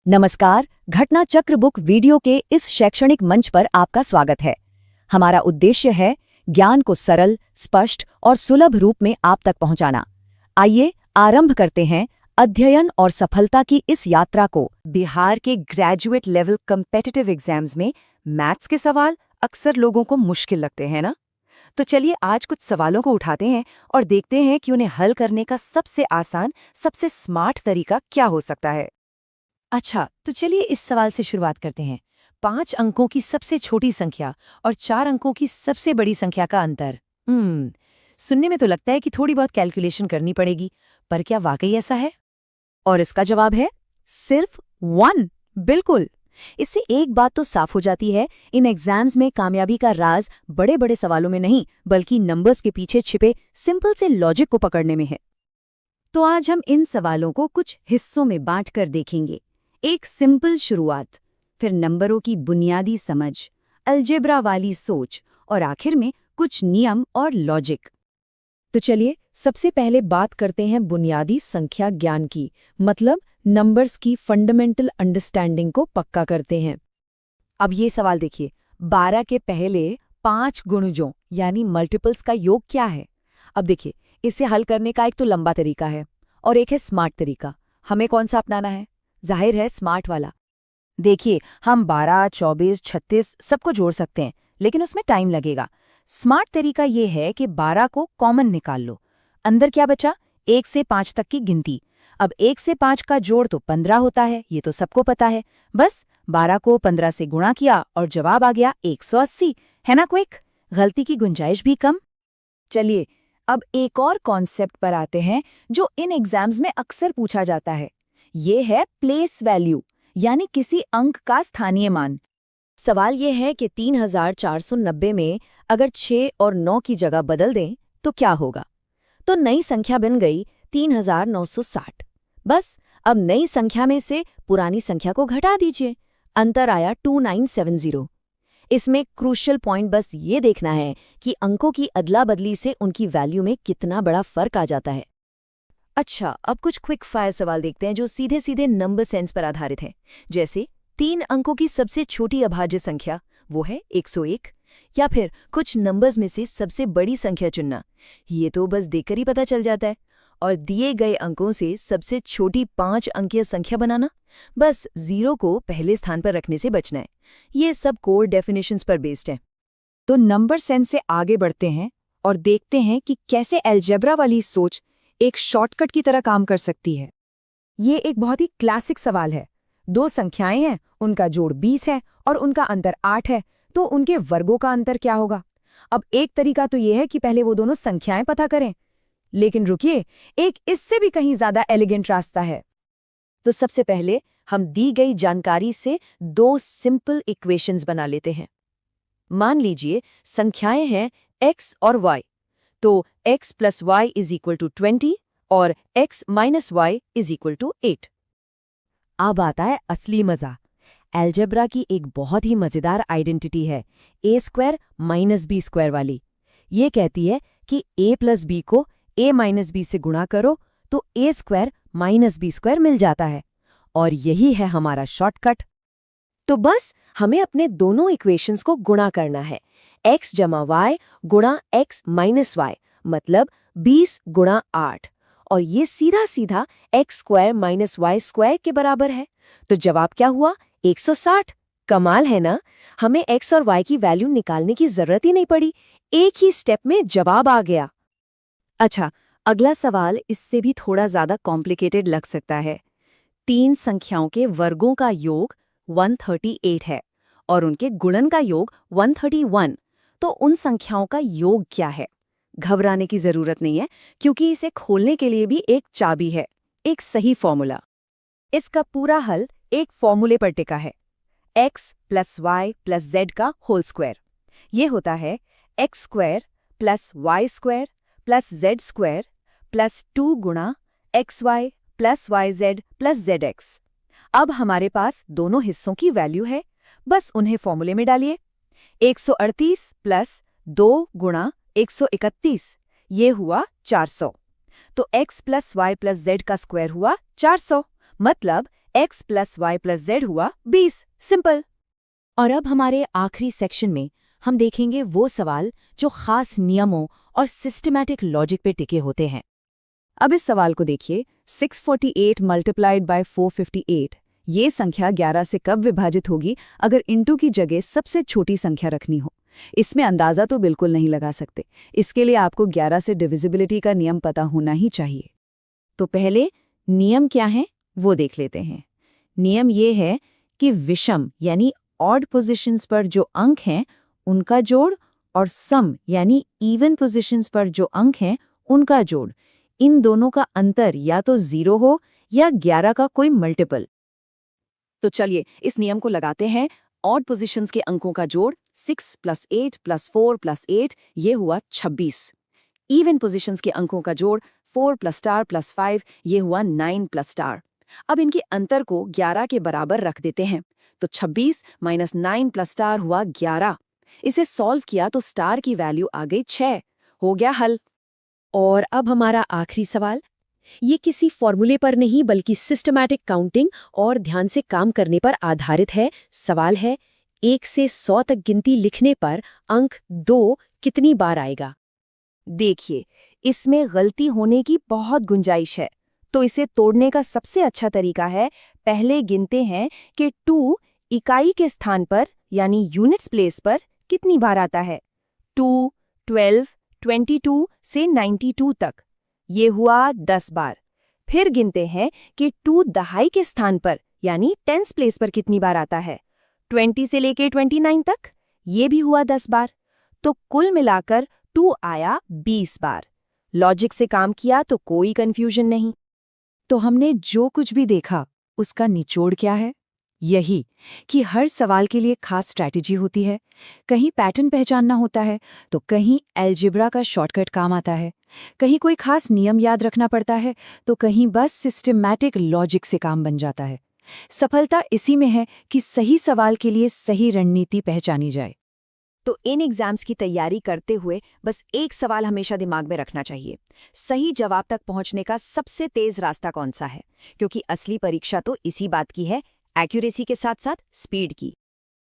नमस्कार, घटना चक्र बुक वीडियो के इस शैक्षणिक मंच पर आपका स्वागत है। हमारा उद्देश्य है ज्ञान को सरल, स्पष्ट और सुलभ रूप में आप तक पहुंचाना। आइए आरंभ करते हैं अध्ययन और सफलता की इस यात्रा को। बिहार के ग्रेजुएट लेवल कम्पिटिटिव एग्जाम्स में मैथ्स के सवाल अक्सर लोगों को मुश्किल लगते हैं ना? तो चलिए आज कुछ सवालों को उठाते हैं और देखते हैं कि उन्हें हल करने का सबसे आसान, सबसे स्मार्ट तरीका क्या हो सकता है। अच्छा, तो चलिए इस सवाल से शुरुआत करते हैं। 5 अंकों की सबसे छोटी संख्या और 4 अंकों की सबसे बड़ी संख्या का अंतर। सुनने में तो लगता है कि थोड़ी बहुत कैलकुलेशन करनी पड़ेगी, पर क्या वाकई ऐसा है? और इसका जवाब है सिर्फ 1। बिल्कुल। इससे एक बात तो साफ हो जाती है, इन एग्जाम्स में कामयाबी का राज बड़े बड़े सवालों में नहीं, बल्कि नंबर्स के पीछे छिपे सिंपल से लॉजिक को पकड़ने में है। तो आज हम इन सवालों को कुछ हिस्सों में बांटकर देखेंगे। एक सिंपल शुरुआत, फिर नंबरों की बुनियादी समझ, अलजेब्रा वाली सोच और आखिर में कुछ नियम और लॉजिक। तो चलिए सबसे पहले बात करते हैं बुनियादी संख्या ज्ञान की, मतलब नंबर्स की फंडामेंटल अंडरस्टैंडिंग को पक्का करते हैं। अब ये सवाल देखिए, 12 के पहले 5 गुणजों यानी मल्टीपल्स का योग क्या है? अब देखिए, इसे हल करने का एक तो लंबा तरीका है और एक है स्मार्ट तरीका। हमें कौन सा अपनाना है? जाहिर है स्मार्ट वाला। देखिए, हम 12, 24, 36 सबको जोड़ सकते हैं, लेकिन उसमें टाइम लगेगा। स्मार्ट तरीका ये है कि 12 को कॉमन निकाल लो। अंदर क्या बचा? 1 से 5 तक की गिनती। अब 1 से 5 का जोड़ तो 15 होता है, ये तो सबको पता है। बस 12 को 15 से गुणा किया और जवाब आ गया 180। है ना क्विक? गलती की गुंजाइश भी कम। चलिए अब एक और कॉन्सेप्ट पर आते हैं जो इन एग्जाम्स में अक्सर पूछा जाता है। ये है प्लेस वैल्यू, यानी किसी अंक का स्थानीय मान। सवाल ये है कि 3490 में अगर 6 और 9 की जगह बदल दें तो क्या होगा? तो नई संख्या बन गई 3960। बस अब नई संख्या में से पुरानी संख्या को घटा दीजिए, अंतर आया 2970। इसमें क्रूशियल पॉइंट बस ये देखना है कि अंकों की अदला बदली से उनकी वैल्यू में कितना बड़ा फर्क आ जाता है। अच्छा, अब कुछ क्विक फायर सवाल देखते हैं जो सीधे सीधे नंबर सेंस पर आधारित हैं। जैसे 3 अंकों की सबसे छोटी अभाज्य संख्या, वो है 101, या फिर कुछ नंबर्स में से सबसे बड़ी संख्या चुनना। ये तो बस देखकर ही पता चल जाता है। और दिए गए अंकों से सबसे छोटी 5 अंकीय संख्या बनाना, बस 0 को पहले स्थान पर रखने से बचना है। ये सब कोर डेफिनेशंस पर बेस्ड है। तो नंबर सेंस से आगे बढ़ते हैं और देखते हैं कि कैसे अलजेब्रा वाली सोच एक शॉर्टकट की तरह काम कर सकती है। ये एक बहुत ही क्लासिक सवाल है। 2 संख्याएं हैं, उनका जोड़ 20 है और उनका अंतर 8 है, तो उनके वर्गों का अंतर क्या होगा? अब एक तरीका तो ये है कि पहले वो दोनों संख्याएं पता करें, लेकिन रुकिए, एक इससे भी कहीं ज्यादा एलिगेंट रास्ता है। तो सबसे पहले हम दी गई जानकारी से 2 सिंपल इक्वेशंस बना लेते हैं। मान लीजिए संख्याएं हैं x और y, तो x + y = 20 और x - y = 8। अब आता है असली मजा। अलजेब्रा की एक बहुत ही मजेदार आइडेंटिटी है, a² - b² वाली। ये कहती है कि a + b को a - b से गुणा करो तो a² - b² मिल जाता है। और यही है हमारा शॉर्टकट। तो बस हमें अपने दोनों इक्वेशंस को गुणा करना है। x = y गुणा x - y, मतलब 20 गुणा 8, और ये सीधा सीधा x² - y² के बराबर है। तो जवाब क्या हुआ? 160। कमाल है ना? हमें x और y की वैल्यू निकालने की जरूरत ही नहीं पड़ी, एक ही स्टेप में जवाब आ गया। अच्छा, अगला सवाल इससे भी थोड़ा ज्यादा कॉम्प्लिकेटेड लग सकता है। 3 संख्याओं के वर्गों का योग 138 है और उनके गुणन का योग 131। तो उन संख्याओं का योग क्या है? घबराने की जरूरत नहीं है, क्योंकि इसे खोलने के लिए भी एक चाबी है, एक सही फॉर्मूला। इसका पूरा हल एक फॉर्मूले पर टिका है, x + y + z का होल स्क्वायर। ये होता है x² + y² + z² + 2 गुणा xy + yz + zx। अब हमारे पास दोनों हिस्सों की वैल्यू है, बस उन्हें फॉर्मूले में डालिए। 138 + 2 गुणा 131, ये हुआ 400। तो x + y + z का स्क्वायर हुआ 400, मतलब x plus Y plus Z हुआ 20। सिंपल। और अब हमारे आखिरी सेक्शन में हम देखेंगे वो सवाल जो खास नियमों और सिस्टमैटिक लॉजिक पे टिके होते हैं। अब इस सवाल को देखिए, 648 मल्टीप्लाइड बाय 458, ये संख्या 11 से कब विभाजित होगी अगर इंटू की जगह सबसे छोटी संख्या रखनी हो। इसमें अंदाज़ा तो बिल्कुल नहीं लगा सकते। इसके लिए आपको 11 से डिविजिबिलिटी का नियम पता होना ही चाहिए। तो पहले नियम क्या है वो देख लेते हैं। नियम ये है कि विषम यानी ऑड पोजीशंस पर जो अंक हैं उनका जोड़ और सम यानी इवन पोजीशंस पर जो अंक हैं उनका जोड़, इन दोनों का अंतर या तो 0 हो या 11 का कोई मल्टीपल। तो चलिए इस नियम को लगाते हैं। ऑड पोजीशंस के अंकों का जोड़ 6 + 8 + 4 + 8, ये हुआ 26। इवन पोजीशंस के अंकों का जोड़ 4 + स्टार + 5, ये हुआ 9 + स्टार। अब इनके अंतर को 11 के बराबर रख देते हैं, तो 26 - 9 + स्टार हुआ 11। इसे सॉल्व किया तो स्टार की वैल्यू आ गई 6। हो गया हल। और अब हमारा आखिरी सवाल, ये किसी फॉर्मूले पर नहीं बल्कि सिस्टमैटिक काउंटिंग और ध्यान से काम करने पर आधारित है। सवाल है, 1 से 100 तक गिनती लिखने पर अंक 2 कितनी बार आएगा? देखिए, इसमें गलती होने की बहुत गुंजाइश है, तो इसे तोड़ने का सबसे अच्छा तरीका है, पहले गिनते हैं कि 2 इकाई के स्थान पर यानी यूनिट्स प्लेस पर कितनी बार आता है। 2, 12, 22 से 92 तक, ये हुआ 10 बार। फिर गिनते हैं कि 2 दहाई के स्थान पर यानी टेंस प्लेस पर कितनी बार आता है। 20 से लेकर 29 तक, ये भी हुआ 10 बार। तो कुल मिलाकर 2 आया 20 बार। लॉजिक से काम किया तो कोई कंफ्यूजन नहीं। तो हमने जो कुछ भी देखा उसका निचोड़ क्या है? यही कि हर सवाल के लिए खास स्ट्रैटेजी होती है। कहीं पैटर्न पहचानना होता है तो कहीं अलजेब्रा का शॉर्टकट काम आता है, कहीं कोई खास नियम याद रखना पड़ता है तो कहीं बस सिस्टमैटिक लॉजिक से काम बन जाता है। सफलता इसी में है कि सही सवाल के लिए सही रणनीति पहचानी जाए। तो इन एग्जाम्स की तैयारी करते हुए बस एक सवाल हमेशा दिमाग में रखना चाहिए, सही जवाब तक पहुंचने का सबसे तेज रास्ता कौन सा है? क्योंकि असली परीक्षा तो इसी बात की है, एक्यूरेसी के साथ साथ स्पीड की।